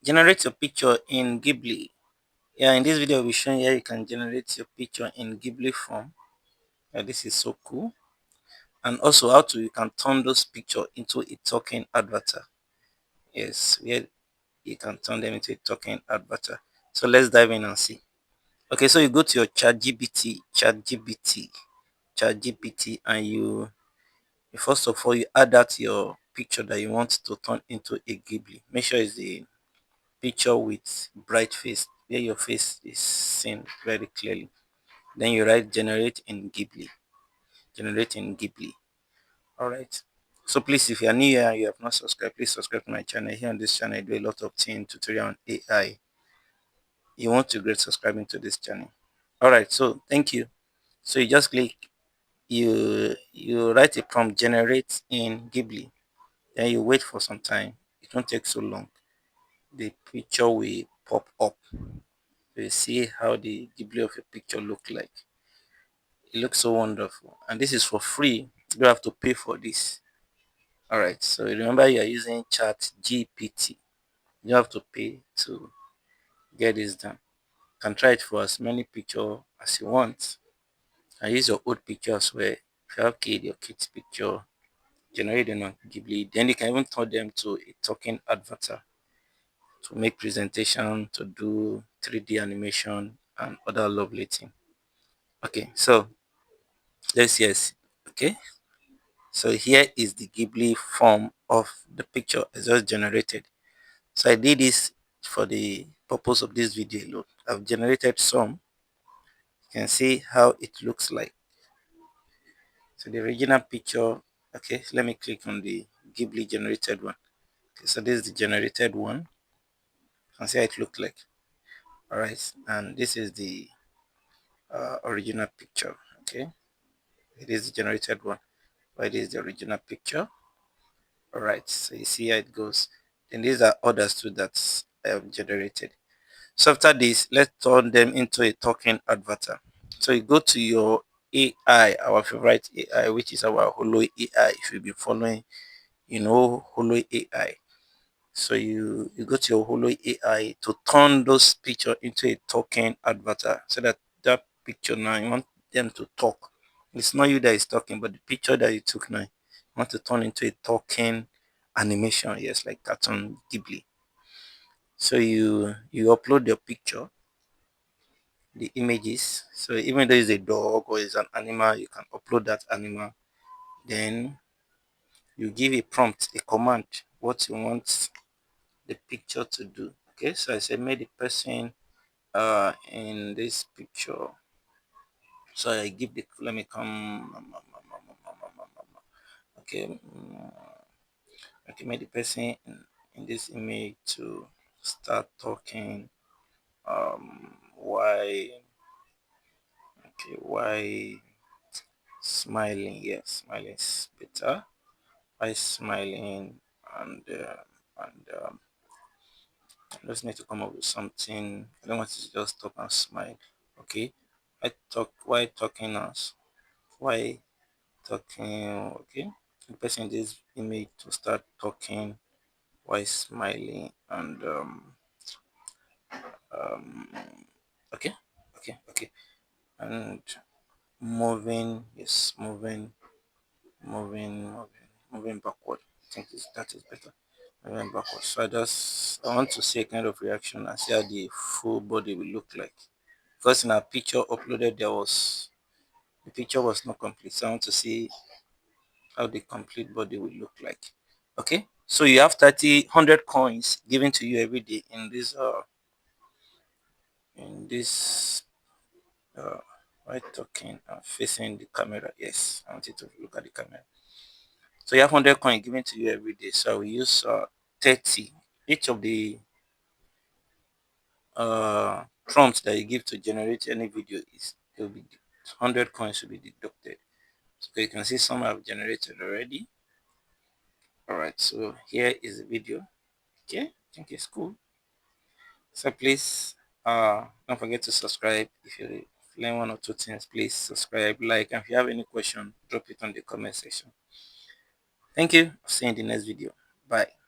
Generate your picture in Ghibli. Yeah, in this video, we'll be showing you how you can generate your picture in Ghibli form. Yeah, this is so cool. And also how to you can turn those picture into a token avatar. Yes, where you can turn them into a token avatar. So let's dive in and see. Okay, so you go to your ChatGPT, and first of all you add that your picture that you want to turn into a Ghibli. Make sure it's the picture with bright face where your face is seen very clearly. Then you write generate in Ghibli. All right. So please, if you are new here and you have not subscribed, please subscribe to my channel. Here on this channel, I do a lot of things tutorial on AI. You want to great subscribing to this channel. All right. So thank you. So you just click, you write a prompt, generate in Ghibli. Then you wait for some time. It won't take so long. The picture will pop up. You see how the Ghibli of your picture look like. It looks so wonderful, and this is for free. You don't have to pay for this. All right, so remember you are using Chat GPT. You don't have to pay to get this done. You can try it for as many picture as you want, and use your old picture as well. If you have your kid's picture, generate them on Ghibli. Then you can even turn them to a talking avatar to make presentation, to do 3D animation and other lovely things. Okay, so let's yes. Okay, so here is the Ghibli form of the picture I just generated. So I did this for the purpose of this video alone. I've generated some. You can see how it looks like. So the original picture, okay, so let me click on the Ghibli generated one. Okay, so this is the generated one. You can see how it looked like. All right, and this is the original picture. Okay, it is the generated one, but it is the original picture. All right, so you see how it goes. Then these are others too that I have generated. So after this, let's turn them into a talking avatar. So you go to your AI, our favorite AI, which is our Hailuo AI. If you've been following, you know Hailuo AI. So you go to your Hailuo AI to turn those picture into a talking avatar, so that that picture now you want them to talk. It's not you that is talking, but the picture that you took now you want to turn into a talking animation. Yes, like cartoon Ghibli. So you upload your picture, the images. So even though it's a dog or it's an animal, you can upload that animal. Then you give a prompt, a command, what you want the picture to do. Okay, so I said make the person in this picture. So I give the let me come okay okay make the person in this image to start talking why okay why smiling, yes, smiling is better. Why smiling and I just need to come up with something. I don't want to just talk and smile. Okay. Why talking us? Why talking okay? The person in this image to start talking why smiling and um okay, okay. And moving, yes, moving backward. I think that is better. Moving backward. So I want to see a kind of reaction and see how the full body will look like. Because in our picture uploaded the picture was not complete. So I want to see how the complete body will look like. Okay. So you have 100 coins given to you every day in this uh while talking and facing the camera. Yes, I want you to look at the camera. So you have 100 coin given to you every day. So I will use 30. Each of the prompts that you give to generate any video is it will be 100 coins will be deducted. So you can see some I've generated already. All right, so here is the video. Okay, I think it's cool. So please don't forget to subscribe. If you learn one or two things, please subscribe, like, and if you have any question, drop it on the comment section. Thank you. See you in the next video. Bye.